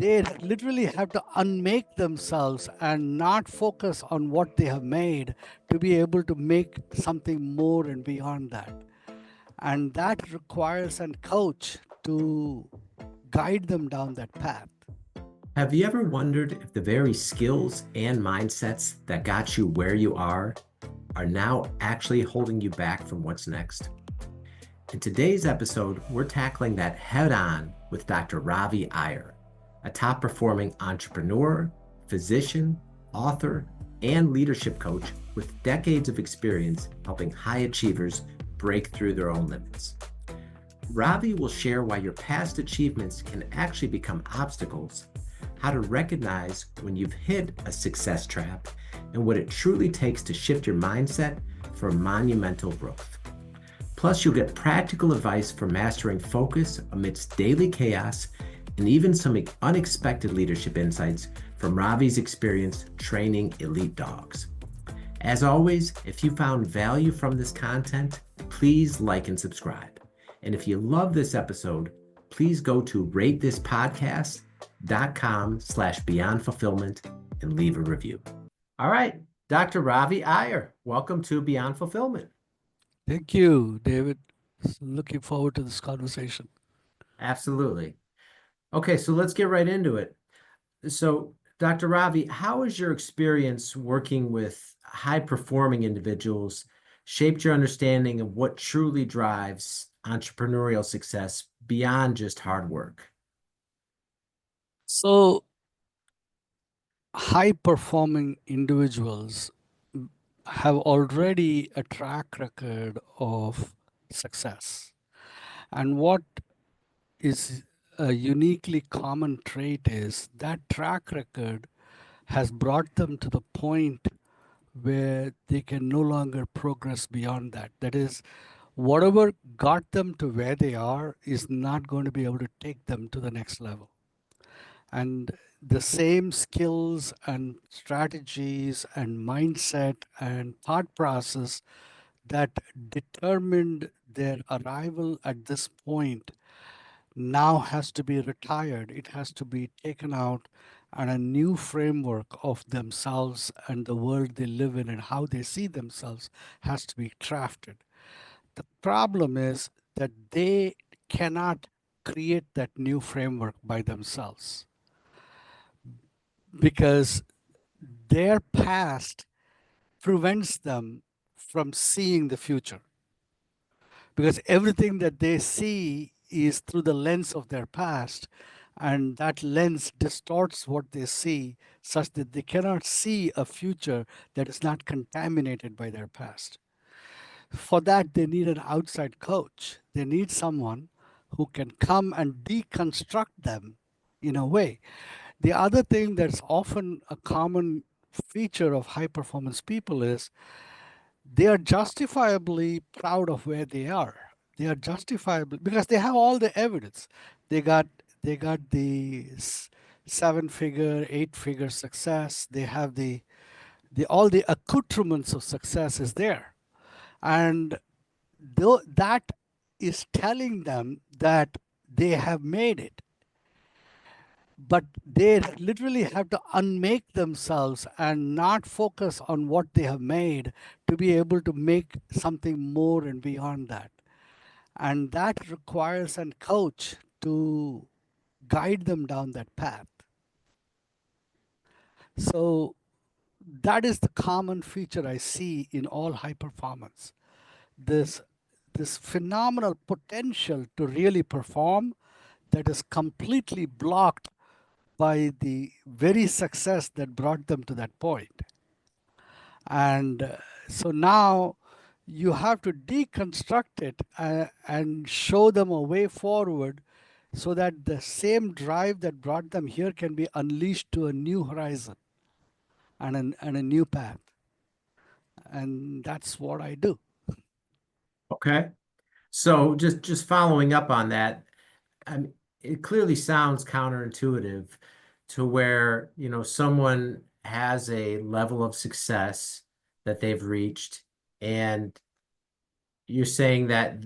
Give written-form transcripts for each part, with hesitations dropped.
they literally have to unmake themselves and not focus on what they have made to be able to make something more and beyond that. And that requires a coach to guide them down that path. Have you ever wondered if the very skills and mindsets that got you where you are now actually holding you back from what's next? In today's episode, we're tackling that head on with Dr. Ravi Iyer, a top performing entrepreneur, physician, author, and leadership coach with decades of experience helping high achievers break through their own limits. Ravi will share why your past achievements can actually become obstacles, how to recognize when you've hit a success trap, and what it truly takes to shift your mindset for monumental growth. Plus, you'll get practical advice for mastering focus amidst daily chaos and even some unexpected leadership insights from Ravi's experience training elite dogs. As always, if you found value from this content, please like and subscribe. And if you love this episode, please go to ratethispodcast.com/beyondfulfillment and leave a review. All right, Dr. Ravi Iyer, welcome to Beyond Fulfillment. Thank you, David. Looking forward to this conversation. Absolutely. Okay, so let's get right into it. So, Dr. Ravi, how has your experience working with high-performing individuals shaped your understanding of what truly drives entrepreneurial success beyond just hard work? So, high performing individuals have already a track record of success. And what is a uniquely common trait is that track record has brought them to the point where they can no longer progress beyond that. That is, whatever got them to where they are is not going to be able to take them to the next level. And the same skills and strategies and mindset and thought process that determined their arrival at this point now has to be retired. It has to be taken out, and a new framework of themselves and the world they live in and how they see themselves has to be crafted. The problem is that they cannot create that new framework by themselves because their past prevents them from seeing the future, because everything that they see is through the lens of their past, and that lens distorts what they see such that they cannot see a future that is not contaminated by their past. For that, they need an outside coach. They need someone who can come and deconstruct them in a way. The other thing that's often a common feature of high performance people is they are justifiably proud of where they are. They are justifiably because they have all the evidence. They got the 7-figure, 8-figure success. They have the all the accoutrements of success is there, and though that is telling them that they have made it, but they literally have to unmake themselves and not focus on what they have made to be able to make something more and beyond that. And that requires a coach to guide them down that path. So that is the common feature I see in all high performance. This this phenomenal potential to really perform that is completely blocked by the very success that brought them to that point. And so now you have to deconstruct it and show them a way forward so that the same drive that brought them here can be unleashed to a new horizon and a new path. And that's what I do. Okay. So just following up on that, I mean, it clearly sounds counterintuitive to where, someone has a level of success that they've reached, and you're saying that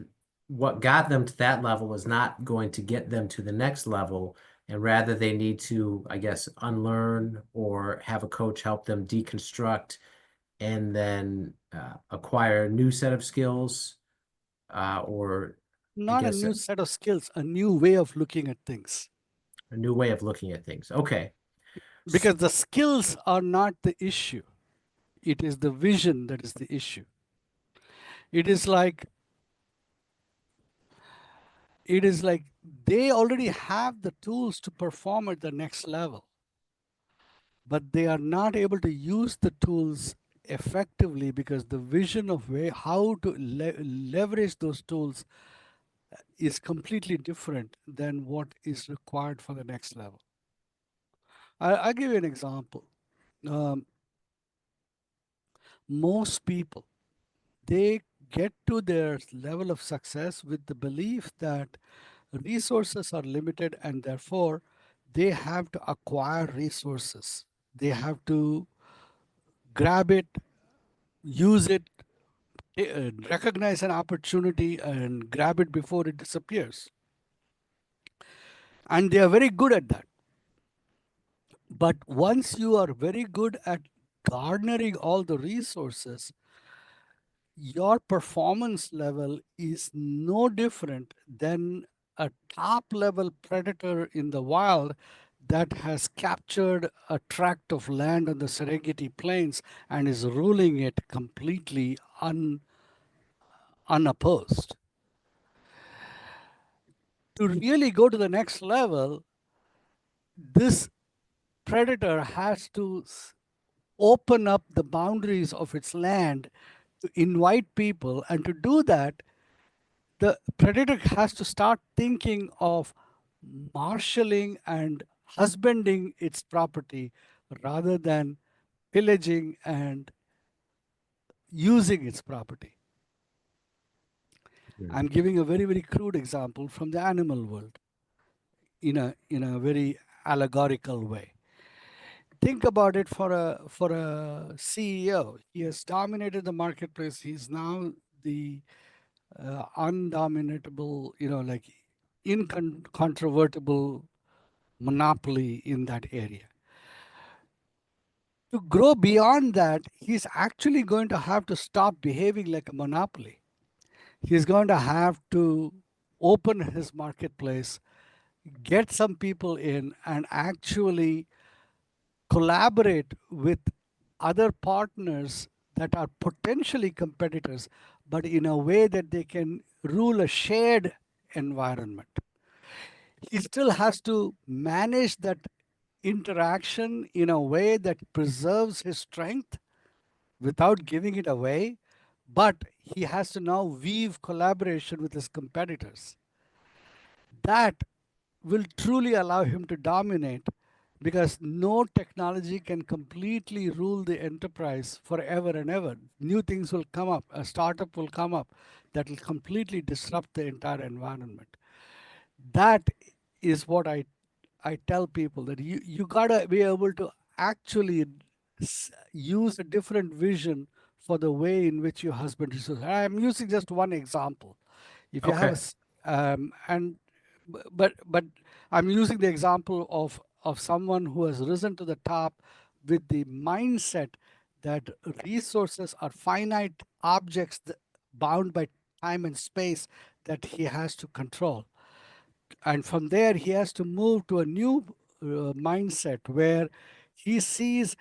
what got them to that level is not going to get them to the next level, and rather they need to, I guess, unlearn or have a coach help them deconstruct and then acquire a new set of skills, or I Not a guess new set of skills, a new way of looking at things. a new way of looking at things. Okay. S- Because the skills are not the issue, it is the vision that is the issue. It is like it is like they already have the tools to perform at the next level, but they are not able to use the tools effectively because the vision of way how to leverage those tools is completely different than what is required for the next level. I'll give you an example. Um, most people, they get to their level of success with the belief that resources are limited and therefore they have to acquire resources. They have to grab it, use it, recognize an opportunity and grab it before it disappears. And they are very good at that. But once you are very good at garnering all the resources, your performance level is no different than a top level predator in the wild that has captured a tract of land on the Serengeti Plains and is ruling it completely unopposed. To really go to the next level, this predator has to open up the boundaries of its land to invite people. And to do that, the predator has to start thinking of marshaling and husbanding its property rather than pillaging and using its property. Hmm. I'm giving a very, very crude example from the animal world in a very allegorical way. Think about it for a CEO. He has dominated the marketplace. He's now the undominatable, like incontrovertible monopoly in that area. To grow beyond that, he's actually going to have to stop behaving like a monopoly. He's going to have to open his marketplace, get some people in, and actually collaborate with other partners that are potentially competitors, but in a way that they can rule a shared environment. He still has to manage that interaction in a way that preserves his strength without giving it away, but he has to now weave collaboration with his competitors. That will truly allow him to dominate because no technology can completely rule the enterprise forever and ever. New things will come up, a startup will come up that will completely disrupt the entire environment. That is what I tell people, that you gotta be able to actually use a different vision for the way in which you husband resources. I'm using just one example. If you have Okay. and but I'm using the example of someone who has risen to the top with the mindset that resources are finite objects bound by time and space that he has to control, and from there he has to move to a new mindset where he sees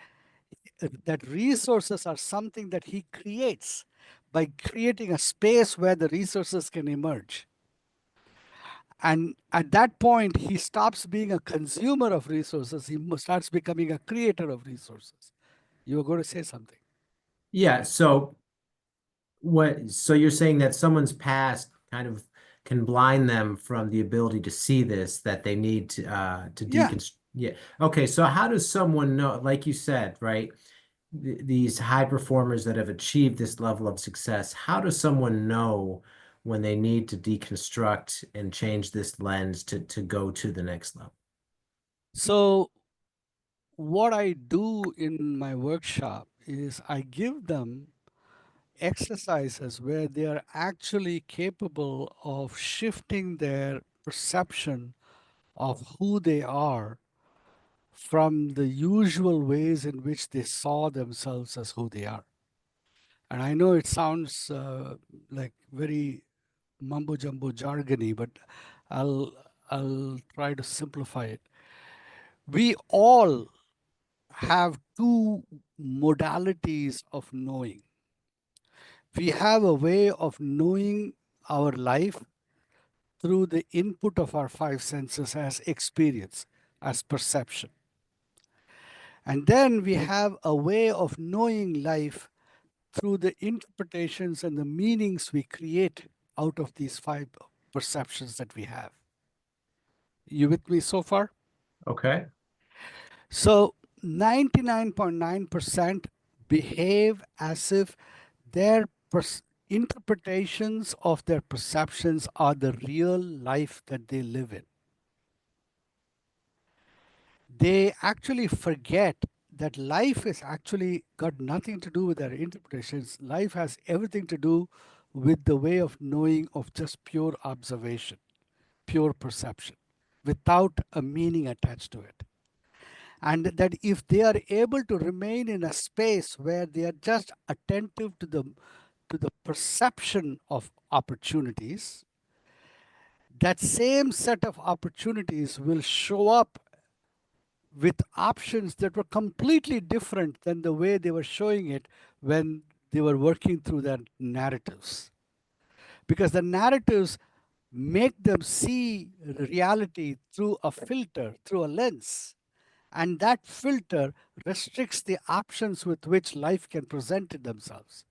that resources are something that he creates by creating a space where the resources can emerge. And at that point, he stops being a consumer of resources. He starts becoming a creator of resources. You were going to say something. Yeah. So you're saying that someone's past kind of can blind them from the ability to see this, that they need to Yeah. deconstruct. Yeah. Okay. So how does someone know, like you said, right? These high performers that have achieved this level of success, how does someone know when they need to deconstruct and change this lens to go to the next level? So, what I do in my workshop is I give them exercises where they are actually capable of shifting their perception of who they are from the usual ways in which they saw themselves as who they are. And I know it sounds like very mumbo jumbo jargony, but I'll I'll try to simplify it. We all have two modalities of knowing. We have a way of knowing our life through the input of our five senses as experience, as perception. And then we have a way of knowing life through the interpretations and the meanings we create out of these five perceptions that we have. You with me so far? Okay. So 99.9% behave as if their interpretations of their perceptions are the real life that they live in. They actually forget that life is actually got nothing to do with their interpretations. Life has everything to do with the way of knowing of just pure observation, pure perception, without a meaning attached to it. And that if they are able to remain in a space where they are just attentive to the perception of opportunities, that same set of opportunities will show up with options that were completely different than the way they were showing it when they were working through their narratives. Because the narratives make them see reality through a filter, through a lens. And that filter restricts the options with which life can present it themselves.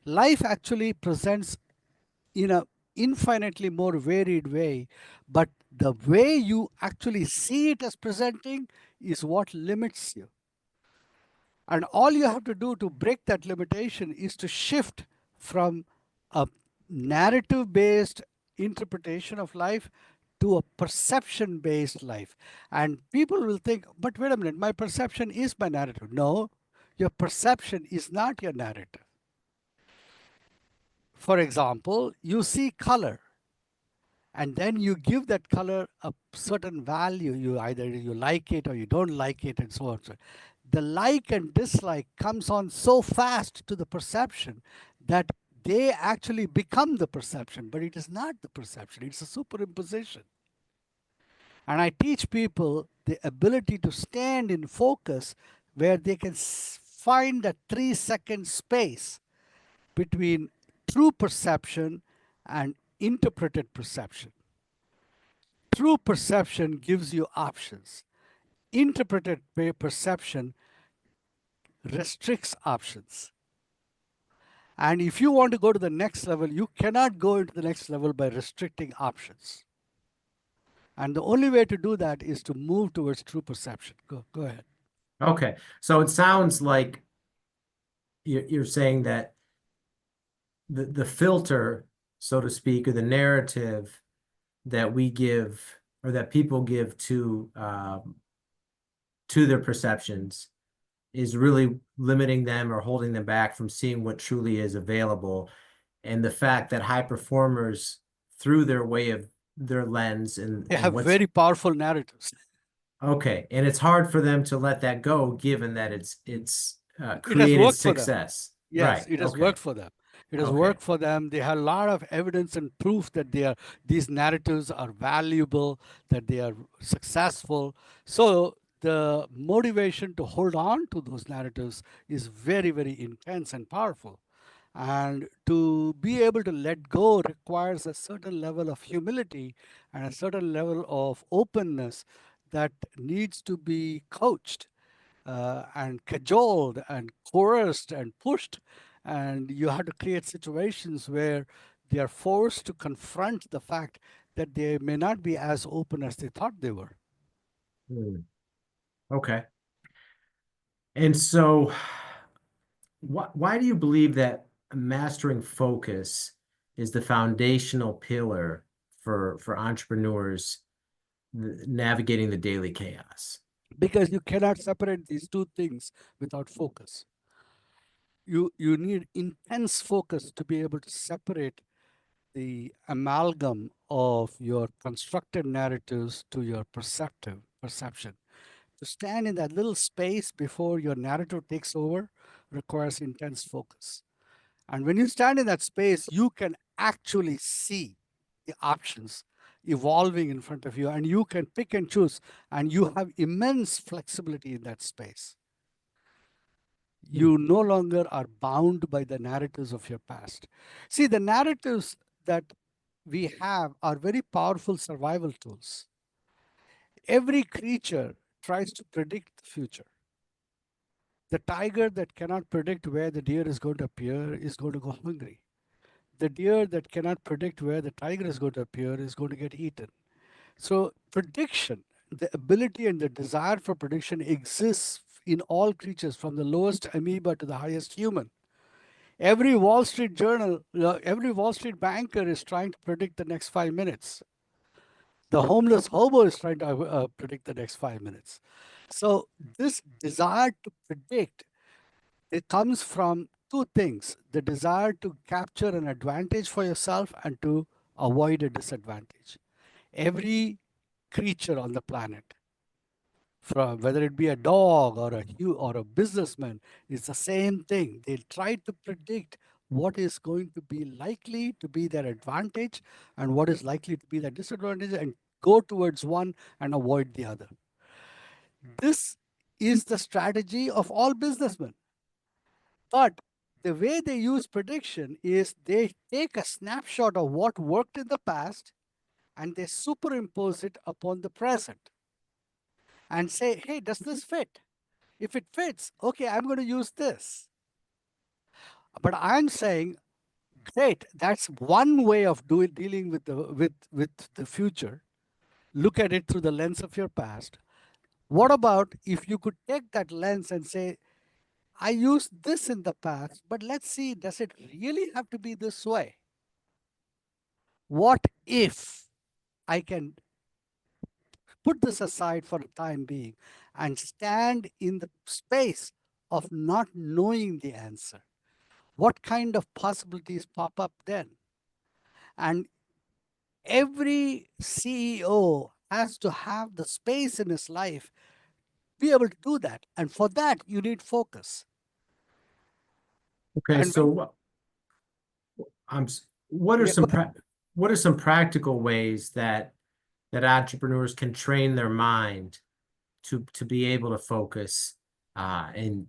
Life actually presents in a infinitely more varied way, but the way you actually see it as presenting is what limits you. And all you have to do to break that limitation is to shift from a narrative based interpretation of life to a perception based life. And people will think, but wait a minute, my perception is my narrative. No, your perception is not your narrative. For example, you see color and then you give that color a certain value. You either you like it or you don't like it and so on. So the like and dislike comes on so fast to the perception that they actually become the perception, but it is not the perception, it's a superimposition. And I teach people the ability to stand in focus where they can find a 3 second space between true perception and interpreted perception. True perception gives you options. Interpreted perception restricts options. And if you want to go to the next level, you cannot go into the next level by restricting options. And the only way to do that is to move towards true perception. Go ahead. Okay. So it sounds like you're saying that the filter, so to speak, or the narrative that we give or that people give to their perceptions is really limiting them or holding them back from seeing what truly is available. And the fact that high performers, through their way of their lens They and have what's very powerful narratives. okay, and it's hard for them to let that go, given that it's It has created worked for them. success. Yes, Right. it has Okay. worked for them. It has Okay. worked for them. They have a lot of evidence and proof that these narratives are valuable, that they are successful. So the motivation to hold on to those narratives is very, very intense and powerful. And to be able to let go requires a certain level of humility and a certain level of openness that needs to be coached and cajoled and coerced and pushed. And you have to create situations where they are forced to confront the fact that they may not be as open as they thought they were. Hmm. Okay. And so, why do you believe that mastering focus is the foundational pillar for entrepreneurs navigating the daily chaos? Because you cannot separate these two things without focus. You need intense focus to be able to separate the amalgam of your constructed narratives to your perceptive perception. To stand in that little space before your narrative takes over requires intense focus. And when you stand in that space, you can actually see the options evolving in front of you, and you can pick and choose, and you have immense flexibility in that space. Hmm. You no longer are bound by the narratives of your past. See, the narratives that we have are very powerful survival tools. Every creature tries to predict the future. The tiger that cannot predict where the deer is going to appear is going to go hungry. The deer that cannot predict where the tiger is going to appear is going to get eaten. So, prediction, the ability and the desire for prediction exists in all creatures, from the lowest amoeba to the highest human. Every Wall Street journal, every Wall Street banker is trying to predict the next 5 minutes. The homeless hobo is trying to predict the next 5 minutes. So, this desire to predict, it comes from two things: the desire to capture an advantage for yourself and to avoid a disadvantage. Every creature on the planet, from whether it be a dog or or a businessman, is the same thing. They try to predict what is going to be likely to be their advantage and what is likely to be their disadvantage, and go towards one and avoid the other. This is the strategy of all businessmen. But the way they use prediction is they take a snapshot of what worked in the past and they superimpose it upon the present and say, hey, does this fit? If it fits, okay, I'm going to use this. But I'm saying, great, that's one way of dealing with the future. Look at it through the lens of your past. What about if you could take that lens and say, I used this in the past, but let's see, does it really have to be this way? What if I can put this aside for the time being and stand in the space of not knowing the answer? What kind of possibilities pop up then? And every CEO has to have the space in his life to be able to do that. And for that, you need focus. Okay, And when, so what are yeah, go some ahead. what are some practical ways that entrepreneurs can train their mind to be able to focus and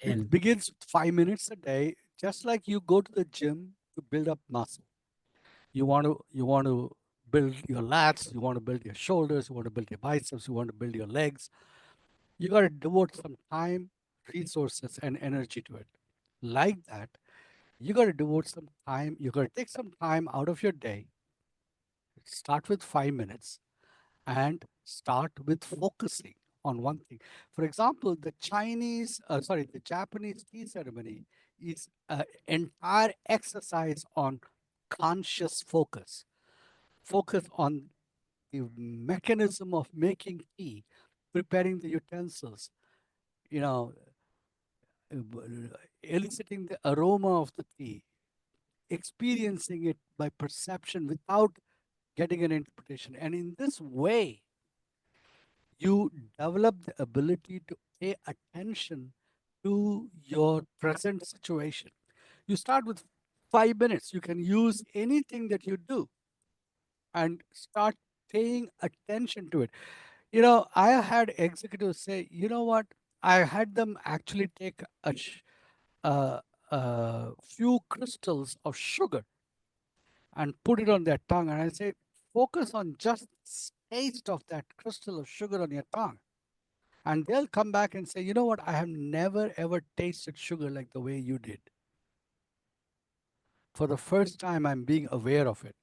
It and begins with 5 minutes a day, just like you go to the gym to build up muscle. You want to build your lats, you want to build your shoulders, you want to build your biceps, you want to build your legs. You got to devote some time, resources, and energy to it. Like that, you got to devote some time. You got to take some time out of your day. Start with 5 minutes and start with focusing on one thing. For example, the Japanese tea ceremony is an entire exercise on conscious focus. Focus on the mechanism of making tea, preparing the utensils, you know, eliciting the aroma of the tea, experiencing it by perception without getting an interpretation. And in this way, you develop the ability to pay attention to your present situation. You start with 5 minutes. You can use anything that you do and start paying attention to it. I had executives say, you know what? I had them actually take a few crystals of sugar and put it on their tongue. And I say, focus on just taste of that crystal of sugar on your tongue. And they'll come back and say, you know what? I have never ever tasted sugar like the way you did. For the first time, I'm being aware of it.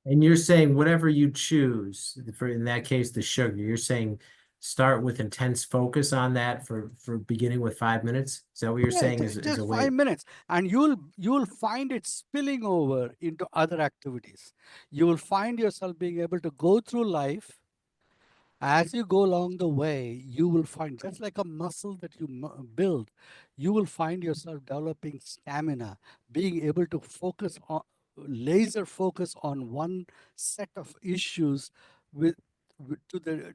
and you're saying whatever you choose for in that case the sugar, you're saying start with intense focus on that for beginning with 5 minutes. Is that what you're Yeah, saying is a just way? 5 minutes, and you'll find it spilling over into other activities. You will find yourself being able to go through life. As you go along the way, you will find, just like a muscle that you build, you will find yourself developing stamina, being able to focus on, laser focus on one set of issues with, to the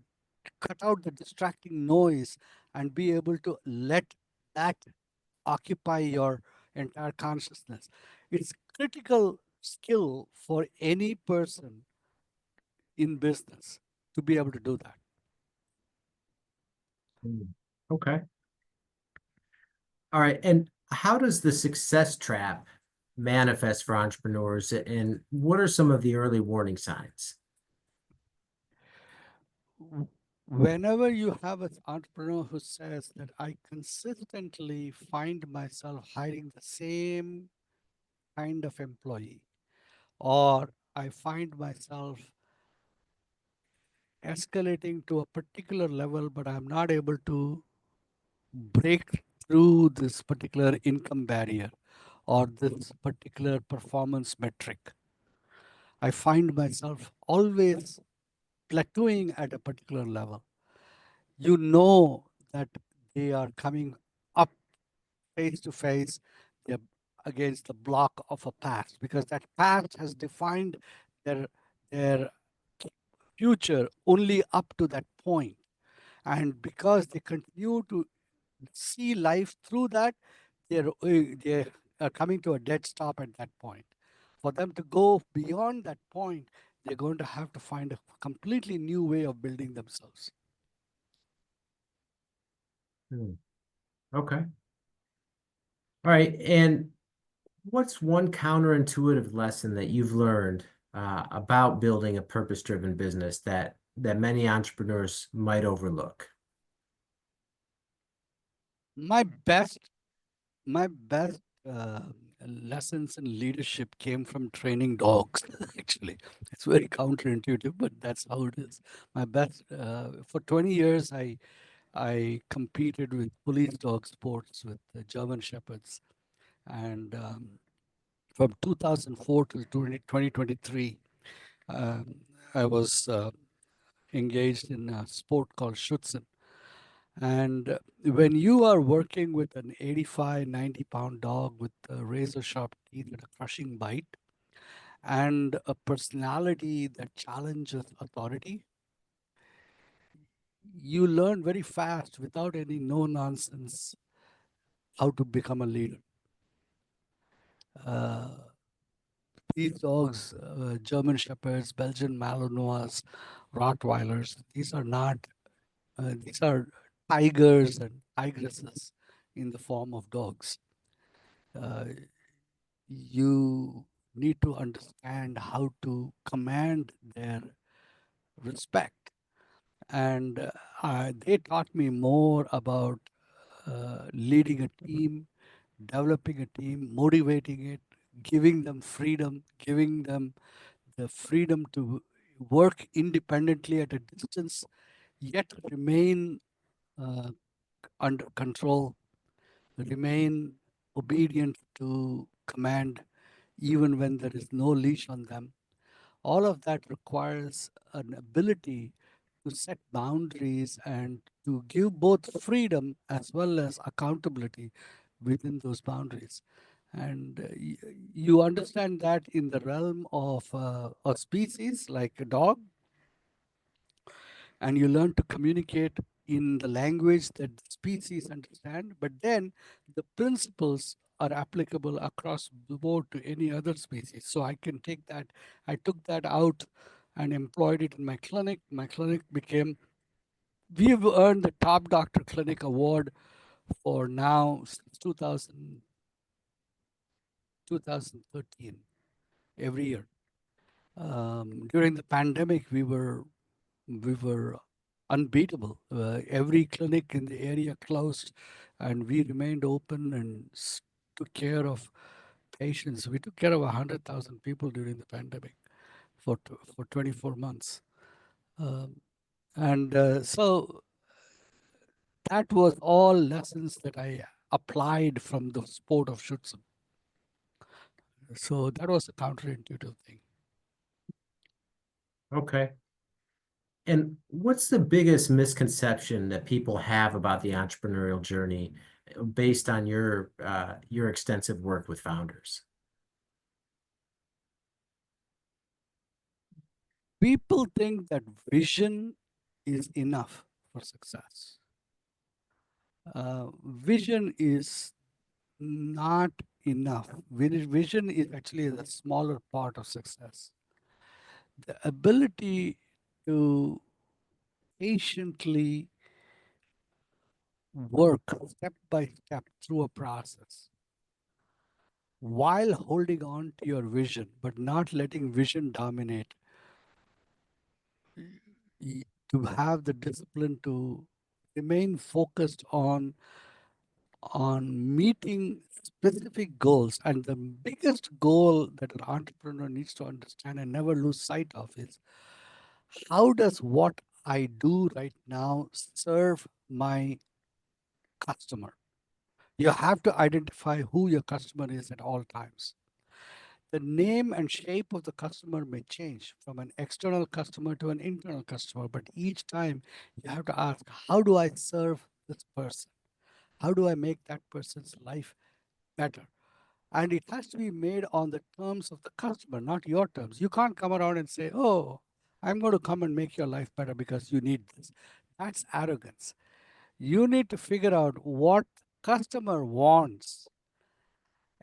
cut out the distracting noise and be able to let that occupy your entire consciousness. It's critical skill for any person in business to be able to do that. Okay. All right. And how does the success trap manifest for entrepreneurs? And what are some of the early warning signs? Whenever you have an entrepreneur who says that I consistently find myself hiring the same kind of employee, or I find myself escalating to a particular level, but I'm not able to break through this particular income barrier or this particular performance metric. I find myself always plateauing at a particular level. You know that they are coming up face to face against the block of a past, because that past has defined their their future only up to that point. And because they continue to see life through that, they are coming to a dead stop at that point. For them to go beyond that point, they're going to have to find a completely new way of building themselves. Hmm. Okay. All right. And what's one counterintuitive lesson that you've learned about building a purpose-driven business that many entrepreneurs might overlook? My best, my best lessons in leadership came from training dogs. Actually, it's very counterintuitive, but that's how it is. My best for 20 years, I competed with police dog sports with the German Shepherds, and from 2004 to 2023, um, I was engaged in a sport called Schutzen. And when you are working with an 85, 90-pound dog with razor sharp teeth and a crushing bite, and a personality that challenges authority, you learn very fast without any no nonsense how to become a leader. Uh, these dogs, German Shepherds, Belgian Malinois, Rottweilers, these are tigers and tigresses in the form of dogs. Uh, you need to understand how to command their respect. And they taught me more about leading a team, developing a team, motivating it, giving them freedom, giving them the freedom to work independently at a distance, yet remain uh, under control, remain obedient to command, even when there is no leash on them. All of that requires an ability to set boundaries and to give both freedom as well as accountability within those boundaries. And you understand that in the realm of a species like a dog, and you learn to communicate in the language that the species understand, but then the principles are applicable across the board to any other species. So I can take that, I took that out and employed it in my clinic. My clinic became, we've earned the top doctor clinic award for now since 2013, every year. During the pandemic, we were unbeatable. Every clinic in the area closed, and we remained open and took care of patients. We took care of 100,000 people during the pandemic for 24 months. Um, and so that was all lessons that I applied from the sport of Schutzen. So that was a counterintuitive thing. Okay. And what's the biggest misconception that people have about the entrepreneurial journey based on your extensive work with founders? People think that vision is enough for success. Vision is not enough. Vision is actually the smaller part of success. The ability to patiently work step by step through a process while holding on to your vision, but not letting vision dominate, to have the discipline to remain focused on meeting specific goals. And the biggest goal that an entrepreneur needs to understand and never lose sight of is, how does what I do right now serve my customer? You have to identify who your customer is at all times. The name and shape of the customer may change from an external customer to an internal customer, but each time you have to ask, how do I serve this person? How do I make that person's life better? And it has to be made on the terms of the customer, not your terms. You can't come around and say, oh, I'm going to come and make your life better because you need this. That's arrogance. You need to figure out what customer wants.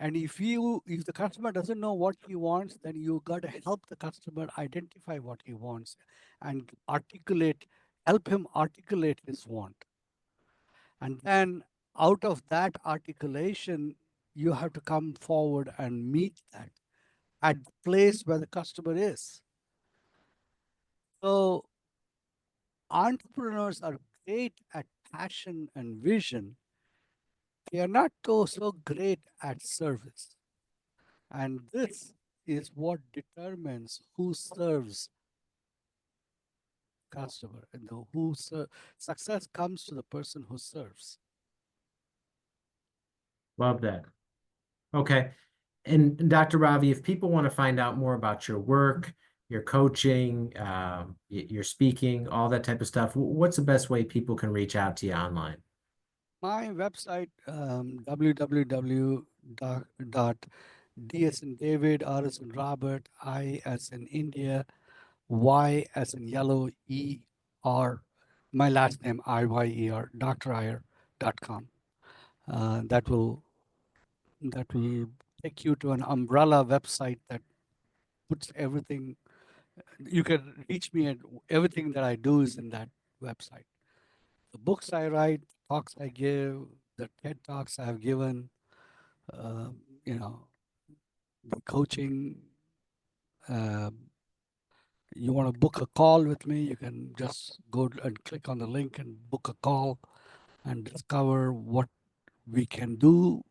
And if the customer doesn't know what he wants, then you got to help the customer identify what he wants and help him articulate his want. And then out of that articulation, you have to come forward and meet that at the place where the customer is. So entrepreneurs are great at passion and vision. They are not so great at service. And this is what determines who serves customer, and success comes to the person who serves. Love that. Okay. And Dr. Ravi, if people want to find out more about your work, your coaching, your speaking, all that type of stuff, what's the best way people can reach out to you online? My website, www dot D as in David, R as in Robert, I as in India, Y as in yellow, ER, my last name, IYER, driyer.com. That will take you to an umbrella website that puts everything. You can reach me at everything that I do is in that website. The books I write, talks I give, the TED talks I've given, uh, you know, the coaching. Uh, you want to book a call with me, you can just go and click on the link and book a call and discover what we can do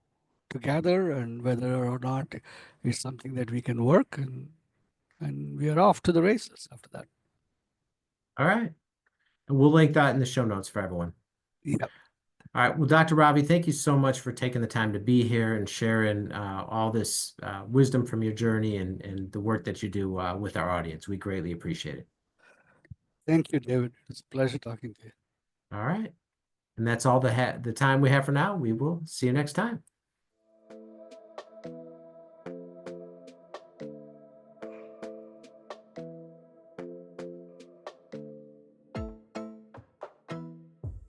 together and whether or not it's something that we can work, and we are off to the races after that. All right. And we'll link that in the show notes for everyone. Yep. All right. Well, Dr. Ravi, thank you so much for taking the time to be here and sharing all this wisdom from your journey and the work that you do with our audience. We greatly appreciate it. Thank you, David. It's a pleasure talking to you. All right. And that's all the time we have for now. We will see you next time.